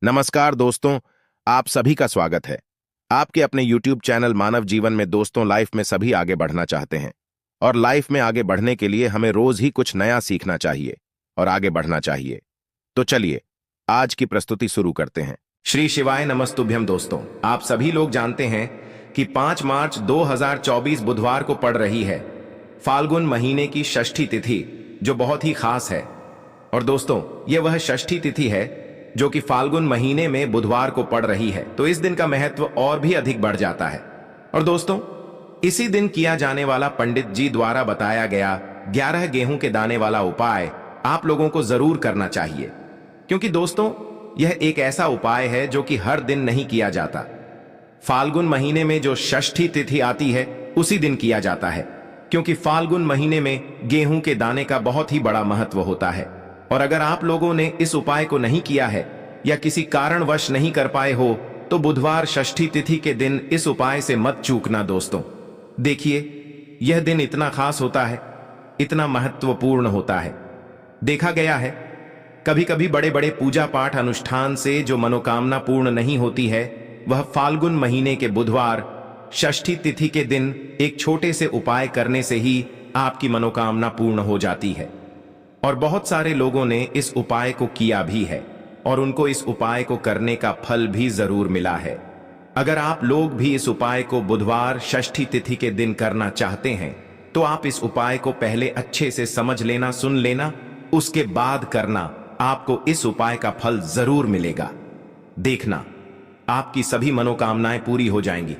नमस्कार दोस्तों, आप सभी का स्वागत है। आपके अपने YouTube चैनल मानव जीवन में दोस्तों लाइफ में सभी आगे बढ़ना चाहते हैं और लाइफ में आगे बढ़ने के लिए हमें रोज ही कुछ नया सीखना चाहिए और आगे बढ़ना चाहिए। तो चलिए आज की प्रस्तुति शुरू करते हैं। श्री शिवाय नमस्तुभ्यम। दोस्तों, आप सभी लोग जानते हैं कि 5 मार्च 2024 बुधवार को पड़ रही है फाल्गुन महीने की षष्ठी तिथि, जो बहुत ही खास है। और दोस्तों, यह वह षष्ठी तिथि है जो कि फाल्गुन महीने में बुधवार को पड़ रही है, तो इस दिन का महत्व और भी अधिक बढ़ जाता है। और दोस्तों, इसी दिन किया जाने वाला पंडित जी द्वारा बताया गया 11 गेहूं के दाने वाला उपाय आप लोगों को जरूर करना चाहिए, क्योंकि दोस्तों यह एक ऐसा उपाय है जो कि हर दिन नहीं किया जाता। फाल्गुन महीने में जो षष्ठी तिथि आती है उसी दिन किया जाता है, क्योंकि फाल्गुन महीने में गेहूं के दाने का बहुत ही बड़ा महत्व होता है। और अगर आप लोगों ने इस उपाय को नहीं किया है या किसी कारणवश नहीं कर पाए हो, तो बुधवार षष्ठी तिथि के दिन इस उपाय से मत चूकना। दोस्तों देखिए, यह दिन इतना खास होता है, इतना महत्वपूर्ण होता है। देखा गया है कभी कभी बड़े बड़े पूजा पाठ अनुष्ठान से जो मनोकामना पूर्ण नहीं होती है, वह फाल्गुन महीने के बुधवार षष्ठी तिथि के दिन एक छोटे से उपाय करने से ही आपकी मनोकामना पूर्ण हो जाती है। और बहुत सारे लोगों ने इस उपाय को किया भी है और उनको इस उपाय को करने का फल भी जरूर मिला है। अगर आप लोग भी इस उपाय को बुधवार षष्ठी तिथि के दिन करना चाहते हैं, तो आप इस उपाय को पहले अच्छे से समझ लेना, सुन लेना, उसके बाद करना। आपको इस उपाय का फल जरूर मिलेगा। देखना, आपकी सभी मनोकामनाएं पूरी हो जाएंगी।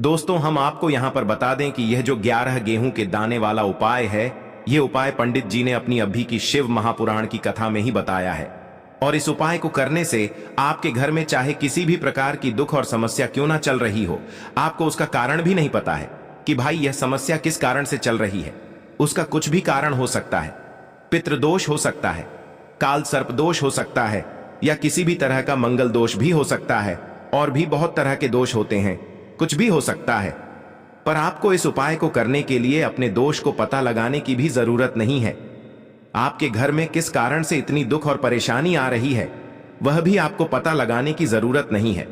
दोस्तों, हम आपको यहां पर बता दें कि यह जो 11 गेहूं के दाने वाला उपाय है, यह उपाय पंडित जी ने अपनी अभी की शिव महापुराण की कथा में ही बताया है। और इस उपाय को करने से आपके घर में चाहे किसी भी प्रकार की दुख और समस्या क्यों ना चल रही हो, आपको उसका कारण भी नहीं पता है कि भाई यह समस्या किस कारण से चल रही है। उसका कुछ भी कारण हो सकता है, पितृदोष हो सकता है, काल सर्प दोष हो सकता है, या किसी भी तरह का मंगल दोष भी हो सकता है। और भी बहुत तरह के दोष होते हैं, कुछ भी हो सकता है। पर आपको इस उपाय को करने के लिए अपने दोष को पता लगाने की भी जरूरत नहीं है। आपके घर में किस कारण से इतनी दुख और परेशानी आ रही है, वह भी आपको पता लगाने की जरूरत नहीं है।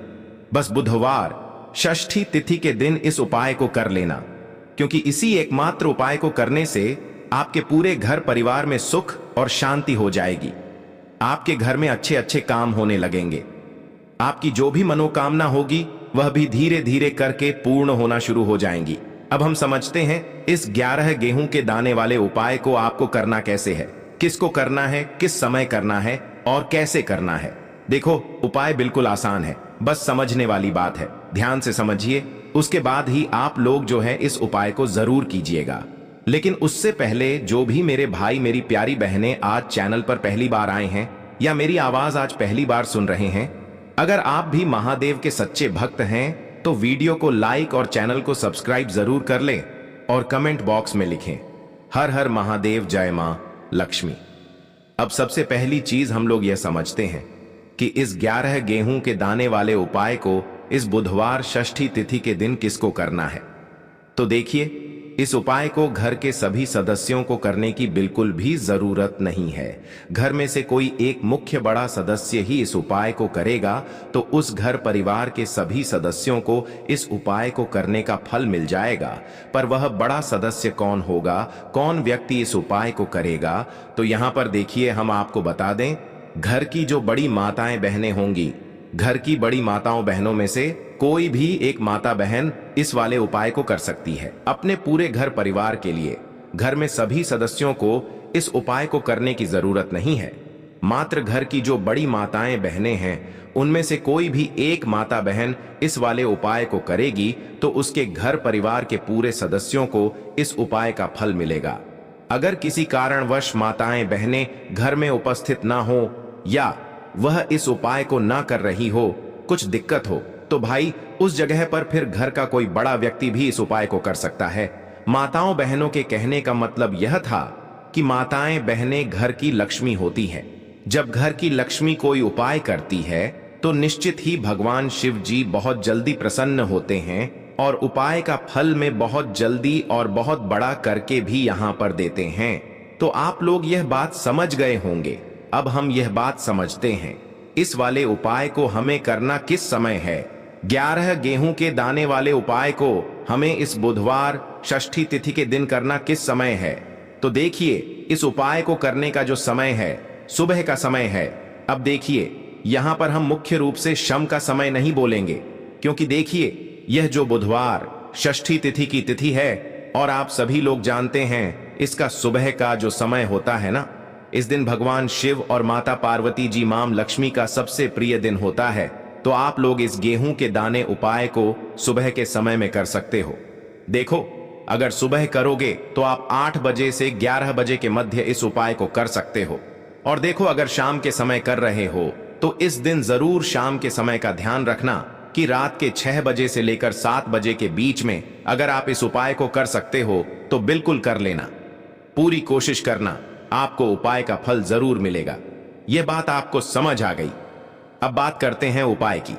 बस बुधवार षष्ठी तिथि के दिन इस उपाय को कर लेना, क्योंकि इसी एकमात्र उपाय को करने से आपके पूरे घर परिवार में सुख और शांति हो जाएगी। आपके घर में अच्छे अच्छे काम होने लगेंगे। आपकी जो भी मनोकामना होगी वह भी धीरे धीरे करके पूर्ण होना शुरू हो जाएंगी। अब हम समझते हैं इस 11 गेहूं के दाने वाले उपाय को आपको करना कैसे है, किसको करना है, किस समय करना है और कैसे करना है। देखो, उपाय बिल्कुल आसान है, बस समझने वाली बात है। ध्यान से समझिए, उसके बाद ही आप लोग जो है इस उपाय को जरूर कीजिएगा। लेकिन उससे पहले जो भी मेरे भाई मेरी प्यारी बहनें आज चैनल पर पहली बार आए हैं या मेरी आवाज आज पहली बार सुन रहे हैं, अगर आप भी महादेव के सच्चे भक्त हैं तो वीडियो को लाइक और चैनल को सब्सक्राइब जरूर कर लें और कमेंट बॉक्स में लिखें हर हर महादेव, जय मां लक्ष्मी। अब सबसे पहली चीज हम लोग यह समझते हैं कि इस 11 गेहूं के दाने वाले उपाय को इस बुधवार षष्ठी तिथि के दिन किसको करना है। तो देखिए, इस उपाय को घर के सभी सदस्यों को करने की बिल्कुल भी जरूरत नहीं है। घर में से कोई एक मुख्य बड़ा सदस्य ही इस उपाय को करेगा तो उस घर परिवार के सभी सदस्यों को इस उपाय को करने का फल मिल जाएगा। पर वह बड़ा सदस्य कौन होगा, कौन व्यक्ति इस उपाय को करेगा, तो यहां पर देखिए हम आपको बता दें, घर की जो बड़ी माताएं बहनें होंगी, घर की बड़ी माताओं बहनों में से कोई भी एक माता बहन इस वाले उपाय को कर सकती है। अपने पूरे घर परिवार के लिए घर में सभी सदस्यों को इस उपाय को करने की जरूरत नहीं है। मात्र घर की जो बड़ी माताएं बहनें हैं, उनमें से कोई भी एक माता बहन इस वाले उपाय को करेगी तो उसके घर परिवार के पूरे सदस्यों को इस उपाय का फल मिलेगा। अगर किसी कारणवश माताएं बहनें घर में उपस्थित ना हो या वह इस उपाय को ना कर रही हो, कुछ दिक्कत हो, तो भाई उस जगह पर फिर घर का कोई बड़ा व्यक्ति भी इस उपाय को कर सकता है। माताओं बहनों के कहने का मतलब यह था कि माताएं बहनें घर की लक्ष्मी होती हैं। जब घर की लक्ष्मी कोई उपाय करती है तो निश्चित ही भगवान शिव जी बहुत जल्दी प्रसन्न होते हैं और उपाय का फल में बहुत जल्दी और बहुत बड़ा करके भी यहां पर देते हैं। तो आप लोग यह बात समझ गए होंगे। अब हम यह बात समझते हैं इस वाले उपाय को हमें करना किस समय है? 11 गेहूं के दाने वाले उपाय को हमें इस बुधवार षष्ठी तिथि के दिन करना किस समय है? तो देखिए, इस उपाय को करने का जो समय है सुबह का समय है। अब देखिए, यहां पर हम मुख्य रूप से शम का समय नहीं बोलेंगे, क्योंकि देखिए, यह जो बुधवार षष्ठी तिथि की तिथि है और आप सभी लोग जानते हैं इसका सुबह का जो समय होता है ना, इस दिन भगवान शिव और माता पार्वती जी मां लक्ष्मी का सबसे प्रिय दिन होता है। तो आप लोग इस गेहूं के दाने उपाय को सुबह के समय में कर सकते हो। देखो, अगर सुबह करोगे तो आप 8 बजे से 11 बजे के मध्य इस उपाय को कर सकते हो। और देखो, अगर शाम के समय कर रहे हो तो इस दिन जरूर शाम के समय का ध्यान रखना कि रात के 6 बजे से लेकर 7 बजे के बीच में अगर आप इस उपाय को कर सकते हो तो बिल्कुल कर लेना। पूरी कोशिश करना, आपको उपाय का फल जरूर मिलेगा। यह बात आपको समझ आ गई। अब बात करते हैं उपाय की।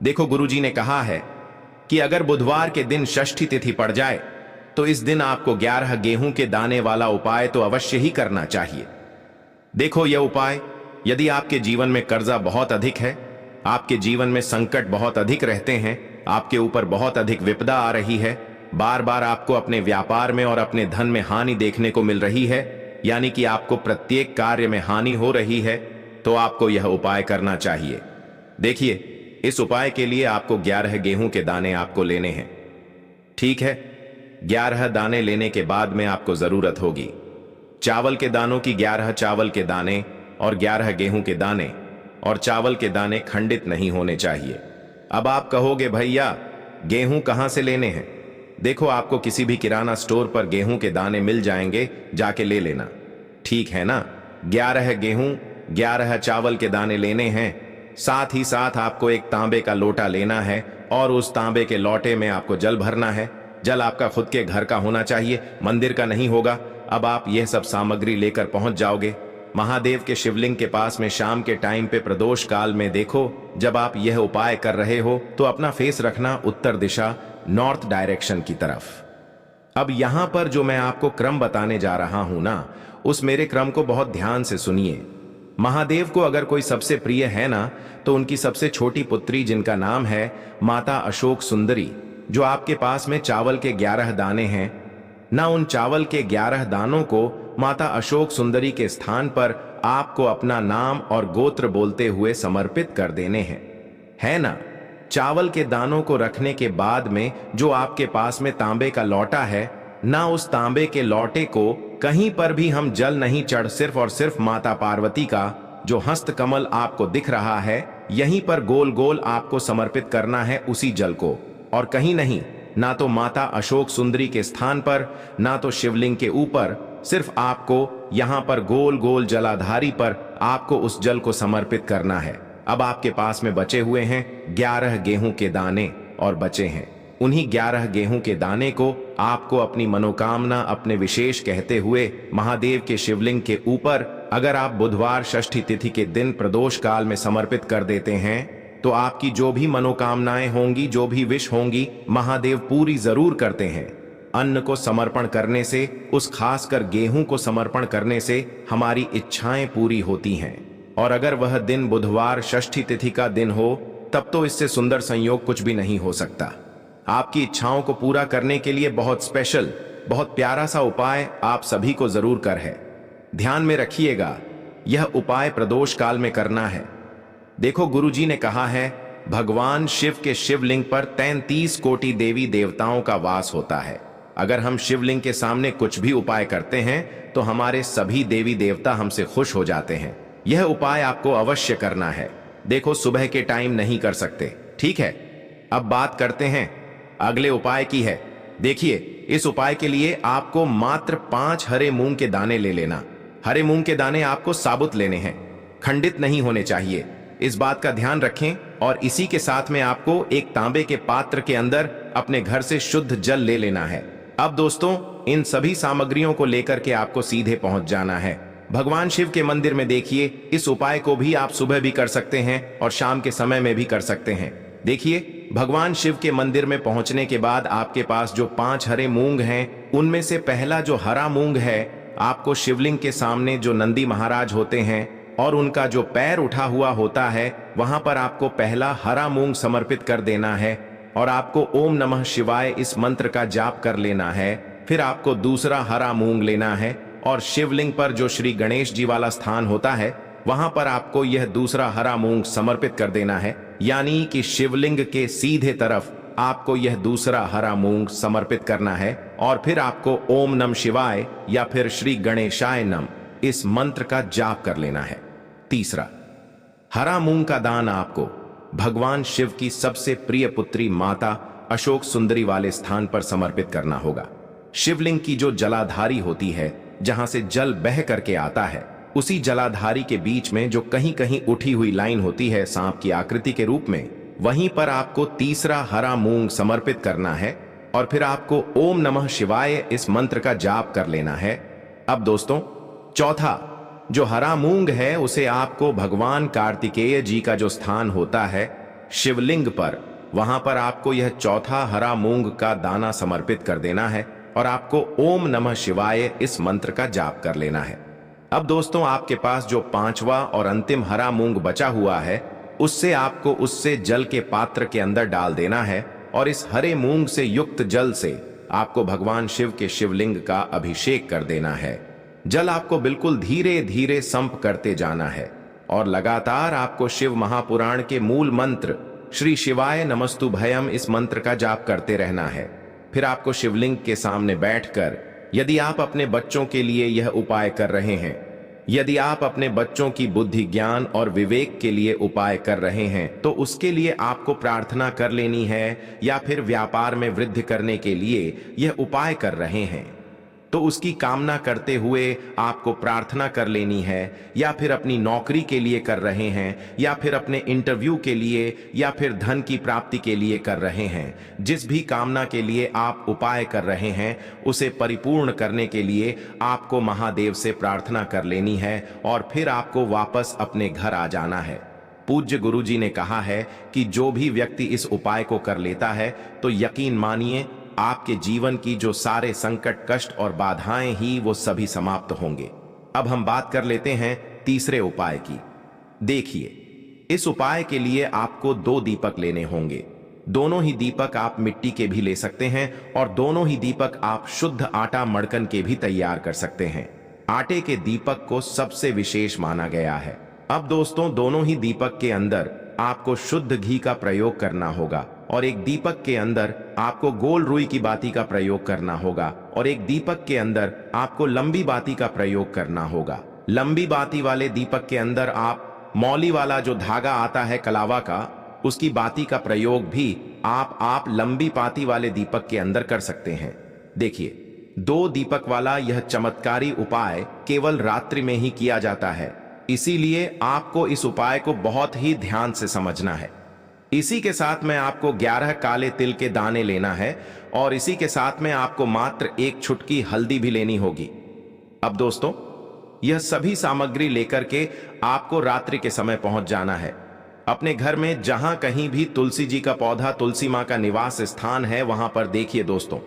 देखो, गुरुजी ने कहा है कि अगर बुधवार के दिन षष्ठी तिथि पड़ जाए तो इस दिन आपको 11 गेहूं के दाने वाला उपाय तो अवश्य ही करना चाहिए। देखो, यह उपाय, यदि आपके जीवन में कर्जा बहुत अधिक है, आपके जीवन में संकट बहुत अधिक रहते हैं, आपके ऊपर बहुत अधिक विपदा आ रही है, बार बार आपको अपने व्यापार में और अपने धन में हानि देखने को मिल रही है, यानी कि आपको प्रत्येक कार्य में हानि हो रही है, तो आपको यह उपाय करना चाहिए। देखिए, इस उपाय के लिए आपको 11 गेहूं के दाने आपको लेने हैं। ठीक है, 11 दाने लेने के बाद में आपको जरूरत होगी चावल के दानों की। 11 चावल के दाने और 11 गेहूं के दाने, और चावल के दाने खंडित नहीं होने चाहिए। अब आप कहोगे, भैया गेहूं कहां से लेने हैं? देखो, आपको किसी भी किराना स्टोर पर गेहूं के दाने मिल जाएंगे, जाके ले लेना। ठीक है ना? 11 गेहूं 11 चावल के दाने लेने हैं। साथ ही साथ आपको एक तांबे का लोटा लेना है और उस तांबे के लोटे में आपको जल भरना है। जल आपका खुद के घर का होना चाहिए, मंदिर का नहीं होगा। अब आप यह सब सामग्री लेकर पहुंच जाओगे महादेव के शिवलिंग के पास में शाम के टाइम पे प्रदोष काल में। देखो, जब आप यह उपाय कर रहे हो तो अपना फेस रखना उत्तर दिशा, नॉर्थ डायरेक्शन की तरफ। अब यहां पर जो मैं आपको क्रम बताने जा रहा हूं ना, उस मेरे क्रम को बहुत ध्यान से सुनिए। महादेव को अगर कोई सबसे प्रिय है ना, तो उनकी सबसे छोटी पुत्री जिनका नाम है माता अशोक सुंदरी, जो आपके पास में चावल के 11 दाने हैं ना, उन चावल के 11 दानों को माता अशोक सुंदरी के स्थान पर आपको अपना नाम और गोत्र बोलते हुए समर्पित कर देने हैं, है ना? चावल के दानों को रखने के बाद में जो आपके पास में तांबे का लोटा है ना, उस तांबे के लोटे को कहीं पर भी हम जल नहीं चढ़, सिर्फ और सिर्फ माता पार्वती का जो हस्त कमल आपको दिख रहा है, यहीं पर गोल गोल आपको समर्पित करना है उसी जल को, और कहीं नहीं, ना तो माता अशोक सुंदरी के स्थान पर, ना तो शिवलिंग के ऊपर। सिर्फ आपको यहां पर गोल गोल जलाधारी पर आपको उस जल को समर्पित करना है। अब आपके पास में बचे हुए हैं 11 गेहूं के दाने और बचे हैं। उन्हीं 11 गेहूं के दाने को आपको अपनी मनोकामना, अपने विशेष कहते हुए महादेव के शिवलिंग के ऊपर अगर आप बुधवार षष्ठी तिथि के दिन प्रदोष काल में समर्पित कर देते हैं, तो आपकी जो भी मनोकामनाएं होंगी, जो भी विश होंगी, महादेव पूरी जरूर करते हैं। अन्न को समर्पण करने से, उस खासकर गेहूं को समर्पण करने से हमारी इच्छाएं पूरी होती हैं। और अगर वह दिन बुधवार षष्ठी तिथि का दिन हो, तब तो इससे सुंदर संयोग कुछ भी नहीं हो सकता। आपकी इच्छाओं को पूरा करने के लिए बहुत स्पेशल, बहुत प्यारा सा उपाय आप सभी को जरूर कर है। ध्यान में रखिएगा, यह उपाय प्रदोष काल में करना है। देखो, गुरुजी ने कहा है भगवान शिव के शिवलिंग पर 33 कोटि देवी देवताओं का वास होता है। अगर हम शिवलिंग के सामने कुछ भी उपाय करते हैं तो हमारे सभी देवी देवता हमसे खुश हो जाते हैं। यह उपाय आपको अवश्य करना है। देखो, सुबह के टाइम नहीं कर सकते, ठीक है? अब बात करते हैं अगले उपाय की है। देखिए, इस उपाय के लिए आपको मात्र 5 हरे मूंग के दाने ले लेना। हरे मूंग के दाने आपको साबुत लेने हैं, खंडित नहीं होने चाहिए। इस बात का ध्यान रखें। और इसी के साथ में आपको एक तांबे के पात्र के अंदर अपने घर से शुद्ध जल ले लेना है। अब दोस्तों, इन सभी सामग्रियों को लेकर के आपको सीधे पहुंच जाना है भगवान शिव के मंदिर में। देखिए, इस उपाय को भी आप सुबह भी कर सकते हैं और शाम के समय में भी कर सकते हैं। देखिए, भगवान शिव के मंदिर में पहुंचने के बाद आपके पास जो 5 हरे मूंग हैं, उनमें से पहला जो हरा मूंग है, आपको शिवलिंग के सामने जो नंदी महाराज होते हैं और उनका जो पैर उठा हुआ होता है वहां पर आपको पहला हरा मूंग समर्पित कर देना है और आपको ओम नमः शिवाय इस मंत्र का जाप कर लेना है। फिर आपको दूसरा हरा मूंग लेना है और शिवलिंग पर जो श्री गणेश जी वाला स्थान होता है वहां पर आपको यह दूसरा हरा मूंग समर्पित कर देना है, यानी कि शिवलिंग के सीधे तरफ आपको यह दूसरा हरा मूंग समर्पित करना है और फिर आपको ओम नमः शिवाय या फिर श्री गणेशाय नम इस मंत्र का जाप कर लेना है। तीसरा, हरा मूंग का दान आपको भगवान शिव की सबसे प्रिय पुत्री माता अशोक सुंदरी वाले स्थान पर समर्पित करना होगा। शिवलिंग की जो जलाधारी होती है, जहां से जल बह करके आता है, उसी जलाधारी के बीच में जो कहीं कहीं उठी हुई लाइन होती है सांप की आकृति के रूप में, वहीं पर आपको तीसरा हरा मूंग समर्पित करना है और फिर आपको ओम नमः शिवाय इस मंत्र का जाप कर लेना है। अब दोस्तों, चौथा जो हरा मूंग है उसे आपको भगवान कार्तिकेय जी का जो स्थान होता है शिवलिंग पर, वहां पर आपको यह चौथा हरा मूंग का दाना समर्पित कर देना है और आपको ओम नमः शिवाय इस मंत्र का जाप कर लेना है। अब दोस्तों, आपके पास जो पांचवा और अंतिम हरा मूंग बचा हुआ है उससे आपको उससे जल के पात्र के अंदर डाल देना है और इस हरे मूंग से युक्त जल से आपको भगवान शिव के शिवलिंग का अभिषेक कर देना है। जल आपको बिल्कुल धीरे धीरे संप करते जाना है और लगातार आपको शिव महापुराण के मूल मंत्र श्री शिवाय नमस्तुभयम इस मंत्र का जाप करते रहना है। फिर आपको शिवलिंग के सामने बैठकर, यदि आप अपने बच्चों के लिए यह उपाय कर रहे हैं, यदि आप अपने बच्चों की बुद्धि ज्ञान और विवेक के लिए उपाय कर रहे हैं, तो उसके लिए आपको प्रार्थना कर लेनी है, या फिर व्यापार में वृद्धि करने के लिए यह उपाय कर रहे हैं तो उसकी कामना करते हुए आपको प्रार्थना कर लेनी है, या फिर अपनी नौकरी के लिए कर रहे हैं, या फिर अपने इंटरव्यू के लिए, या फिर धन की प्राप्ति के लिए कर रहे हैं। जिस भी कामना के लिए आप उपाय कर रहे हैं उसे परिपूर्ण करने के लिए आपको महादेव से प्रार्थना कर लेनी है और फिर आपको वापस अपने घर आ जाना है। पूज्य गुरुजी ने कहा है कि जो भी व्यक्ति इस उपाय को कर लेता है तो यकीन मानिए आपके जीवन की जो सारे संकट, कष्ट और बाधाएं ही वो सभी समाप्त होंगे। अब हम बात कर लेते हैं तीसरे उपाय की। देखिए, इस उपाय के लिए आपको 2 दीपक लेने होंगे। दोनों ही दीपक आप मिट्टी के भी ले सकते हैं और दोनों ही दीपक आप शुद्ध आटा मड़कन के भी तैयार कर सकते हैं। आटे के दीपक को सबसे विशेष माना गया है। अब दोस्तों, दोनों ही दीपक के अंदर आपको शुद्ध घी का प्रयोग करना होगा और एक दीपक के अंदर आपको गोल रुई की बाती का प्रयोग करना होगा और एक दीपक के अंदर आपको लंबी बाती का प्रयोग करना होगा। लंबी बाती वाले दीपक के अंदर आप मौली वाला जो धागा आता है कलावा का, उसकी बाती का प्रयोग भी आप लंबी बाती वाले दीपक के अंदर कर सकते हैं। देखिए, 2 दीपक वाला यह चमत्कारी उपाय केवल रात्रि में ही किया जाता है, इसीलिए आपको इस उपाय को बहुत ही ध्यान से समझना है। इसी के साथ में आपको 11 काले तिल के दाने लेना है और इसी के साथ में आपको मात्र 1 चुटकी हल्दी भी लेनी होगी। अब दोस्तों, यह सभी सामग्री लेकर के आपको रात्रि के समय पहुंच जाना है। अपने घर में जहां कहीं भी तुलसी जी का पौधा, तुलसी मां का निवास स्थान है, वहां पर देखिए दोस्तों,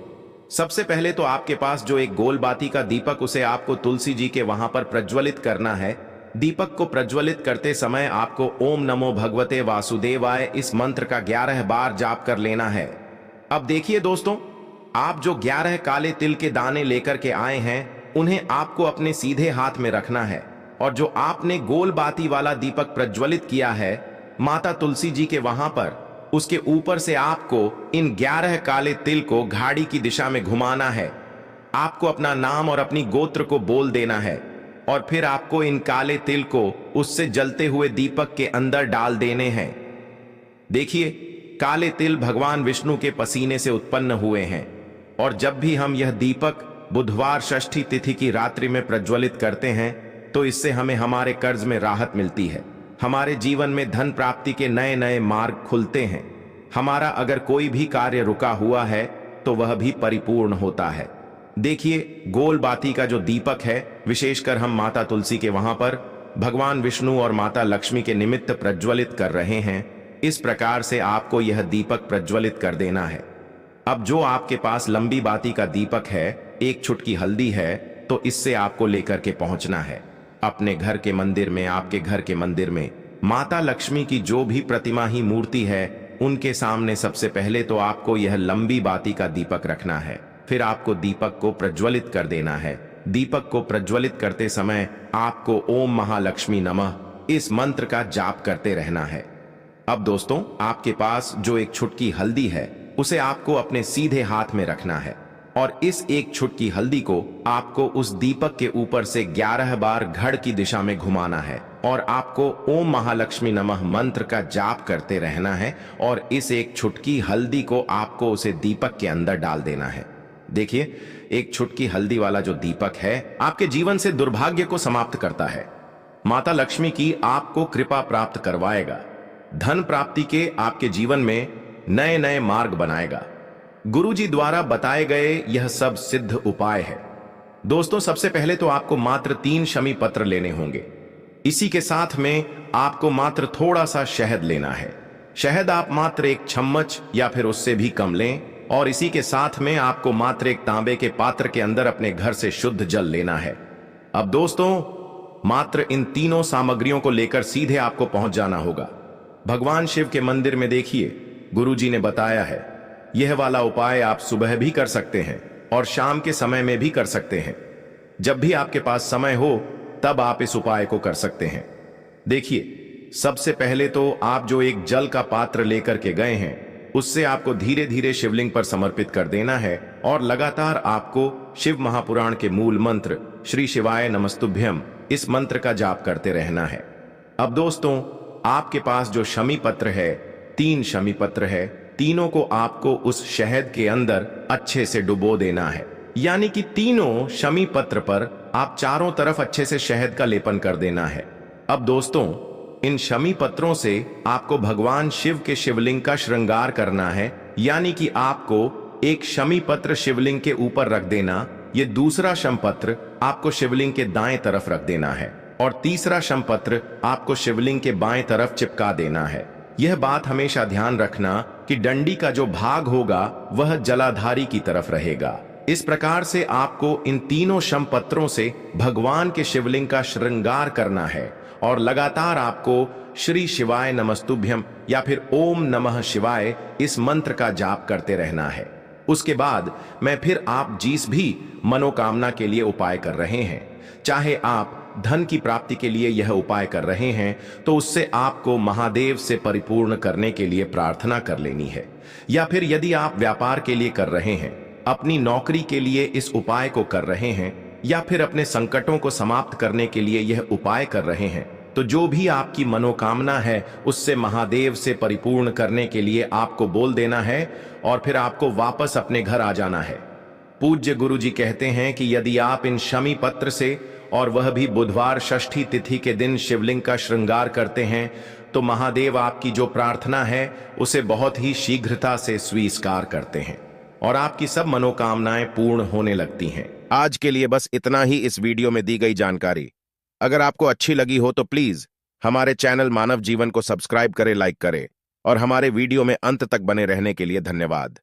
सबसे पहले तो आपके पास जो एक गोल बाती का दीपक, उसे आपको तुलसी जी के वहां पर प्रज्वलित करना है। दीपक को प्रज्वलित करते समय आपको ओम नमो भगवते वासुदेवाय इस मंत्र का 11 बार जाप कर लेना है। अब देखिए दोस्तों, आप जो 11 काले तिल के दाने लेकर के आए हैं उन्हें आपको अपने सीधे हाथ में रखना है और जो आपने गोल बाती वाला दीपक प्रज्वलित किया है माता तुलसी जी के वहां पर, उसके ऊपर से आपको इन 11 काले तिल को घाड़ी की दिशा में घुमाना है। आपको अपना नाम और अपनी गोत्र को बोल देना है और फिर आपको इन काले तिल को उससे जलते हुए दीपक के अंदर डाल देने हैं। देखिए, काले तिल भगवान विष्णु के पसीने से उत्पन्न हुए हैं और जब भी हम यह दीपक बुधवार षष्ठी तिथि की रात्रि में प्रज्वलित करते हैं तो इससे हमें हमारे कर्ज में राहत मिलती है, हमारे जीवन में धन प्राप्ति के नए नए मार्ग खुलते हैं, हमारा अगर कोई भी कार्य रुका हुआ है तो वह भी परिपूर्ण होता है। देखिए, गोल बाती का जो दीपक है, विशेषकर हम माता तुलसी के वहां पर भगवान विष्णु और माता लक्ष्मी के निमित्त प्रज्वलित कर रहे हैं। इस प्रकार से आपको यह दीपक प्रज्वलित कर देना है। अब जो आपके पास लंबी बाती का दीपक है, 1 चुटकी हल्दी है, तो इससे आपको लेकर के पहुंचना है। अपने घर के मंदिर में, आपके घर के मंदिर में माता लक्ष्मी की जो भी प्रतिमा ही मूर्ति है, उनके सामने सबसे पहले तो आपको यह लंबी बाती का दीपक रखना है। फिर आपको दीपक को प्रज्वलित कर देना है। दीपक को प्रज्वलित करते समय आपको ओम महालक्ष्मी नमः इस मंत्र का जाप करते रहना है। अब दोस्तों, आपके पास जो एक छुटकी हल्दी है, उसे आपको अपने सीधे हाथ में रखना है और इस एक छुटकी हल्दी को आपको उस दीपक के ऊपर से 11 बार घड़ की दिशा में घुमाना है और आपको ओम महालक्ष्मी नमः मंत्र का जाप करते रहना है और इस एक छुटकी हल्दी को आपको उसे दीपक के अंदर डाल देना है। देखिए, एक छुटकी हल्दी वाला जो दीपक है आपके जीवन से दुर्भाग्य को समाप्त करता है। माता लक्ष्मी की आपको कृपा प्राप्त करवाएगा। धन प्राप्ति के आपके जीवन में नए नए मार्ग बनाएगा। गुरुजी द्वारा बताए गए यह सब सिद्ध उपाय है। दोस्तों, सबसे पहले तो आपको मात्र 3 शमी पत्र लेने होंगे। इसी के साथ में आपको मात्र थोड़ा सा शहद लेना है। शहद आप मात्र 1 चम्मच या फिर उससे भी कम लें और इसी के साथ में आपको मात्र एक तांबे के पात्र के अंदर अपने घर से शुद्ध जल लेना है। अब दोस्तों, मात्र इन तीनों सामग्रियों को लेकर सीधे आपको पहुंच जाना होगा। भगवान शिव के मंदिर में देखिए, गुरुजी ने बताया है यह वाला उपाय आप सुबह भी कर सकते हैं और शाम के समय में भी कर सकते हैं। जब भी आपके पास समय हो तब आप इस उपाय को कर सकते हैं। देखिए, सबसे पहले तो आप जो एक जल का पात्र लेकर के गए हैं, उससे आपको धीरे धीरे शिवलिंग पर समर्पित कर देना है और लगातार आपको शिव महापुराण के मूल मंत्र श्री शिवाय नमस्तुभ्यम इस मंत्र का जाप करते रहना है। अब दोस्तों, आपके पास जो शमी पत्र है, 3 शमी पत्र है, तीनों को आपको उस शहद के अंदर अच्छे से डुबो देना है। यानी कि तीनों शमी पत्र पर आप चारों तरफ अच्छे से शहद का लेपन कर देना है। अब दोस्तों, इन शमी पत्रों से आपको भगवान शिव के शिवलिंग का श्रृंगार करना है। यानी कि आपको एक शमी पत्र शिवलिंग के ऊपर रख देना, ये दूसरा शम पत्र आपको शिवलिंग के दाएं तरफ रख देना है और तीसरा शम पत्र आपको शिवलिंग के बाएं तरफ चिपका देना है। यह बात हमेशा ध्यान रखना कि डंडी का जो भाग होगा वह जलाधारी की तरफ रहेगा। इस प्रकार से आपको इन तीनों शम पत्रों से भगवान के शिवलिंग का श्रृंगार करना है और लगातार आपको श्री शिवाय नमस्तुभ्यम या फिर ओम नमः शिवाय इस मंत्र का जाप करते रहना है। उसके बाद मैं फिर आप जिस भी मनोकामना के लिए उपाय कर रहे हैं, चाहे आप धन की प्राप्ति के लिए यह उपाय कर रहे हैं, तो उससे आपको महादेव से परिपूर्ण करने के लिए प्रार्थना कर लेनी है। या फिर यदि आप व्यापार के लिए कर रहे हैं, अपनी नौकरी के लिए इस उपाय को कर रहे हैं, या फिर अपने संकटों को समाप्त करने के लिए यह उपाय कर रहे हैं, तो जो भी आपकी मनोकामना है उससे महादेव से परिपूर्ण करने के लिए आपको बोल देना है और फिर आपको वापस अपने घर आ जाना है। पूज्य गुरुजी कहते हैं कि यदि आप इन शमी पत्र से और वह भी बुधवार षष्ठी तिथि के दिन शिवलिंग का श्रृंगार करते हैं, तो महादेव आपकी जो प्रार्थना है उसे बहुत ही शीघ्रता से स्वीकार करते हैं और आपकी सब मनोकामनाएं पूर्ण होने लगती हैं। आज के लिए बस इतना ही इस वीडियो में दी गई जानकारी। अगर आपको अच्छी लगी हो तो प्लीज हमारे चैनल मानव जीवन को सब्सक्राइब करें, लाइक करें और हमारे वीडियो में अंत तक बने रहने के लिए धन्यवाद।